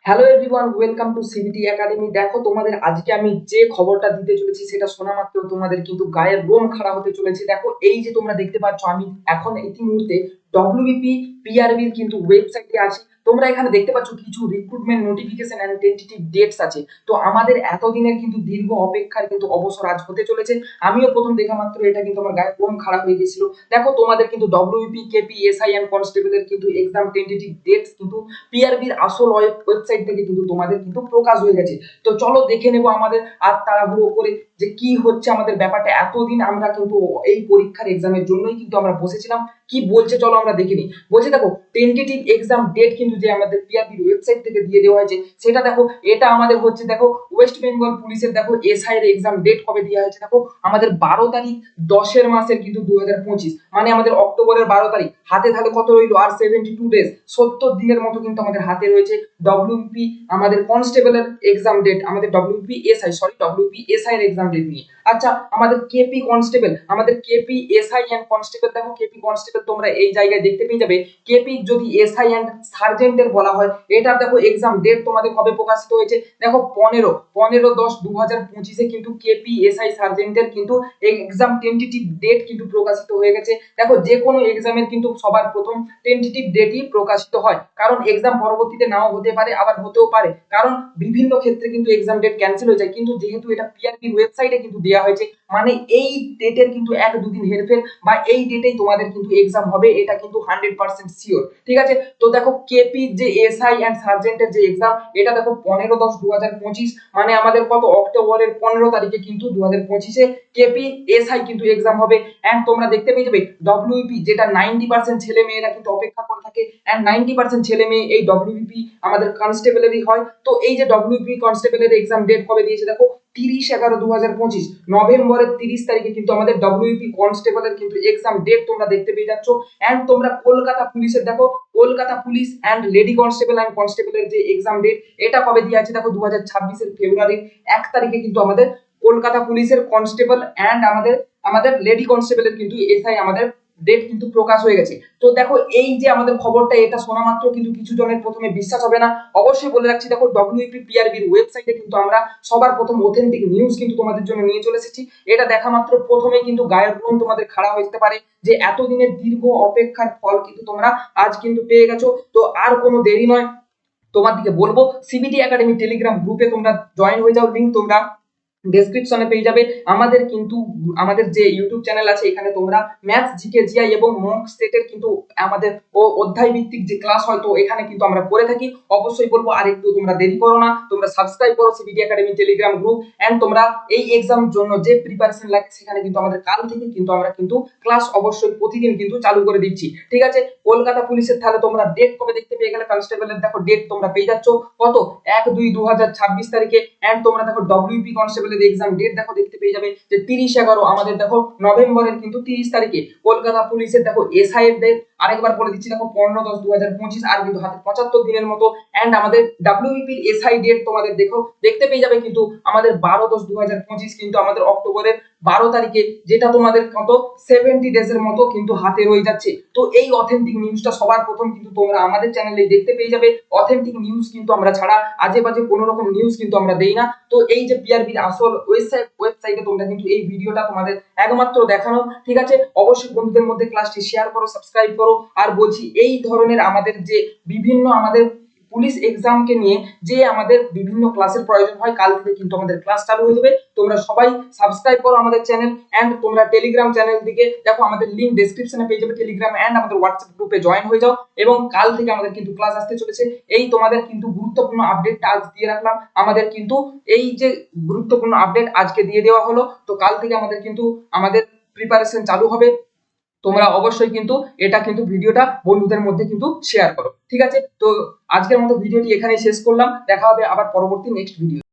Hello everyone, welcome to CBT academy. দেখো তোমাদের আজকে আমি যে খবরটা দিতে চলেছি সেটা শোনা মাত্র তোমাদের কিন্তু গায়ের লোম খাড়া হতে চলেছে। দেখো এই যে তোমরা দেখতে পাচ্ছ, আমি এখন এই মুহূর্তে ডব্লিউবিপি পিআরবির কিন্তু ওয়েবসাইটে আছি। তোমরা এখানে দেখতে পাচ্ছ কিছু recruitment notification and tentative dates আছে। তো আমাদের এতদিনের কিন্তু দীর্ঘ অপেক্ষার কিন্তু অবসর আজ হতে চলেছে। আমিও প্রথম দেখা মাত্র এটা কিন্তু আমার গায়ের লোম খাড়া হয়ে গেছিল। দেখো তোমাদের কিন্তু ডব্লিউবিপি কেপি এসআই এন্ড কনস্টেবলের কিন্তু এক্সাম টেন্টেটিভ ডেটস কিন্তু পিআরবির আসল ওয়েবসাইট থেকে কিন্তু তোমাদের কিন্তু প্রকাশ হয়ে গেছে। তো চলো দেখে নেবো আমাদের আর তাড়াহুড়ো করে যে কি হচ্ছে আমাদের ব্যাপারটা। এতদিন আমরা কিন্তু এই পরীক্ষার এক্সামের জন্যই কিন্তু আমরা বসেছিলাম, কি বলছে চলো আমরা দেখে নিই। বলছে দেখো টেন্টেটিভ এক্সাম ডেট কিন্তু যে আমাদের পিআরবির ওয়েবসাইট থেকে দিয়ে দেওয়া হয়েছে সেটা দেখো, এটা আমাদের হচ্ছে দেখো ওয়েস্ট বেঙ্গল পুলিশের দেখো এসআই এর এক্সাম ডেট কবে দেওয়া হয়েছে দেখো আমাদের 12 তারিখ 10 মাসের কিন্তু 2025, মানে আমাদের অক্টোবরের 12 তারিখ। হাতে তাহলে কত রইলো আর 72 ডেজ, 70 দিনের মতো কিন্তু আমাদের হাতে রয়েছে ডব্লিউপি আমাদের কনস্টেবলের এক্সাম ডেট, আমাদের ডব্লিউপি এসআই এর এক্সাম ডেট নিয়ে। আচ্ছা আমাদের কেপি কনস্টেবল, আমাদের কেপি এসআই এন্ড কনস্টেবল, দেখো কেপি কনস্টেবল তোমরা এই জায়গায় দেখতে পেয়ে যাবে। কেপি যদি এসআই এন্ড সার্জেন্টের বলা হয়, এটা দেখো এক্সাম ডেট তোমাদের কবে প্রকাশিত হয়েছে দেখো 15/10/2025 কিন্তু কেপি এসআই সার্জেন্টের কিন্তু এক্সাম টেন্টেটিভ ডেট কিন্তু প্রকাশিত হয়ে গেছে। দেখো যে কোনো এক্সামের কিন্তু সবার প্রথম টেন্টেটিভ ডেটই প্রকাশিত হয়, কারণ এক্সাম পরবর্তীতে নাও হতে পারে আবার হতেও পারে, কারণ বিভিন্ন ক্ষেত্রে কিন্তু এক্সাম ডেট ক্যান্সেল হয়ে যায়। কিন্তু যেহেতু এটা পিআরবির ওয়েবসাইটে কিন্তু দেওয়া হয়েছে, মানে এই ডেটের কিন্তু 1-2 দিন হেরফের বা এই ডেটেই তোমাদের কিন্তু এক্সাম হবে, এটা কিন্তু 100% শিওর। ঠিক আছে, তো দেখো কেপি যে এসআই এন্ড সার্জেন্টের যে এক্সাম, এটা দেখো 15/10/2025, মানে আমাদের কত অক্টোবরের 15 তারিখে কিন্তু 2025-এ কেপি এসআই কিন্তু এক্সাম হবে। এন্ড তোমরা দেখতে পেয়ে যাবে ডব্লিউপি, যেটা 90% ছেলে মেয়েরা কিন্তু অপেক্ষা করে থাকে, এন্ড 90% ছেলে মেয়ে এই ডব্লিউপি আমাদের কনস্টেবলেরই হয়। তো এই যে ডব্লিউপি কনস্টেবলের এক্সাম ডেট কবে দিয়েছে দেখো 30/11/2025, নভেম্বরের 30 তারিখে কিন্তু আমাদের ডব্লিউপি কনস্টেবলের কিন্তু এক্সাম ডেট তোমরা দেখতে পেয়ে যাচ্ছ। এন্ড তোমরা কলকাতা পুলিশের দেখো Kolkata police and lady constable and কনস্টেবলের যে এক্সাম ডেট, এটা কবে দেওয়া আছে দেখো 2026-এর ফেব্রুয়ারির 1 তারিখে কিন্তু আমাদের কলকাতা পুলিশের কনস্টেবল এন্ড আমাদের আমাদের লেডি কনস্টেবলের কিন্তু এসআই আমাদের ডেট কিন্তু প্রকাশ হয়ে গেছে। তো দেখো এই যে আমাদের খবরটা, এটা শোনা মাত্র কিন্তু কিছু জনের প্রথমে বিশ্বাস হবে না। অবশ্যই বলে রাখছি, দেখো ডব্লিউপি পিআরবির ওয়েবসাইটে কিন্তু আমরা সবার প্রথম অথেন্টিক নিউজ কিন্তু তোমাদের জন্য নিয়ে চলে এসেছি। এটা দেখা মাত্র প্রথমে কিন্তু গায়ের লোম তোমাদের খাড়া হয়ে যেতে পারে যে এতদিনের দীর্ঘ অপেক্ষার ফল কিন্তু তোমরা আজ কিন্তু পেয়ে গেছো। তো আর কোনো দেরি নয়, তোমার দিকে বলবো সিবিটি একাডেমি টেলিগ্রাম গ্রুপে তোমরা জয়েন হয়ে যাও, লিংক তোমরা ডেসক্রিপশনে পেয়ে যাবে। আমাদের কিন্তু আমাদের যে ইউটিউব চ্যানেল আছে, এখানে তোমরা ম্যাথস জিকে জিআই এবং মক সেটের কিন্তু আমাদের অধ্যায় ভিত্তিক যে ক্লাস হয়, তো এখানে কিন্তু আমরা করে থাকি। অবশ্যই বলবো আর একটু তোমরা দেরি করো না, তোমরা সাবস্ক্রাইব করো CBT academy Telegram group. And তোমরা এই এক্সাম জন্য যে প্রিপারেশন লাগে সেখানে কিন্তু আমাদের কাল থেকে কিন্তু আমরা কিন্তু ক্লাস অবশ্যই প্রতিদিন কিন্তু চালু করে দিচ্ছি। ঠিক আছে, কলকাতা পুলিশের তাহলে তোমরা ডেট কবে দেখতে পেয়ে গেলে, কনস্টেবলের দেখো ডেট তোমরা পেয়ে যাচ্ছ কত 1-2-2026 তারিখে। এন্ড তোমরা দেখো ডব্লিউপি কনস্টেবল এক্সাম ডেট দেখো দেখতে পেয়ে যাবে যে 30/11 আমাদের দেখো নভেম্বরের কিন্তু 30 তারিখে। কলকাতা পুলিশের দেখো এসআই এর ডেট আরেকবার বলে দিচ্ছি দেখো 15/10/2025, আর কিন্তু হাতে 75 দিনের মতো। এন্ড আমাদের ডব্লিউপি এসআই ডেট তোমাদের দেখো দেখতে পেয়ে যাবে কিন্তু আমাদের 12/10/2025 কিন্তু আমাদের অক্টোবরের 12 তারিখে, যেটা তোমাদের কত 70 ডেজের মতো কিন্তু হাতে রয়ে যাচ্ছে। তো এই অথেন্টিক নিউজটা সবার প্রথম কিন্তু তোমরা আমাদের চ্যানেলে দেখতে পেয়ে যাবে। অথেন্টিক নিউজ কিন্তু আমরা ছাড়া আজে বাজে কোনো রকম নিউজ কিন্তু আমরা দেই না। তো এই যে পিআরবির আসল ওয়েবসাইটে তোমরা কিন্তু এই ভিডিওটা তোমাদের একমাত্র দেখানো। ঠিক আছে, অবশ্যই বন্ধুদের মধ্যে ক্লাসটি শেয়ার করো, সাবস্ক্রাইব করো। আর বলছি এই ধরনের আমাদের যে বিভিন্ন আমাদের পুলিশ এক্সামকে নিয়ে যে আমাদের বিভিন্ন ক্লাসের প্রয়োজন হয়, কাল থেকে কিন্তু আমাদের ক্লাস চালু হয়ে যাবে। তোমরা সবাই সাবস্ক্রাইব করো আমাদের চ্যানেল। এন্ড তোমরা টেলিগ্রাম চ্যানেল দিকে দেখো আমাদের লিংক ডেসক্রিপশনে পেয়ে যাবে, টেলিগ্রাম এন্ড আমাদের হোয়াটসঅ্যাপ গ্রুপে জয়েন হয়ে যাও। এবং কাল থেকে আমাদের কিন্তু ক্লাস আসতে চলেছে। এই তোমাদের কিন্তু গুরুত্বপূর্ণ আপডেটটা আজ দিয়ে রাখলাম। আমাদের কিন্তু এই যে গুরুত্বপূর্ণ আপডেট আজকে দিয়ে দেওয়া হলো, তো কাল থেকে আমাদের কিন্তু আমাদের প্রিপারেশন চালু হবে। তোমরা অবশ্যই কিন্তু এটা কিন্তু ভিডিওটা বন্ধুদের মধ্যে কিন্তু শেয়ার করো। ঠিক আছে, তো আজকের মতো ভিডিওটি এখানেই শেষ করলাম, দেখা হবে আবার পরবর্তী নেক্সট ভিডিও।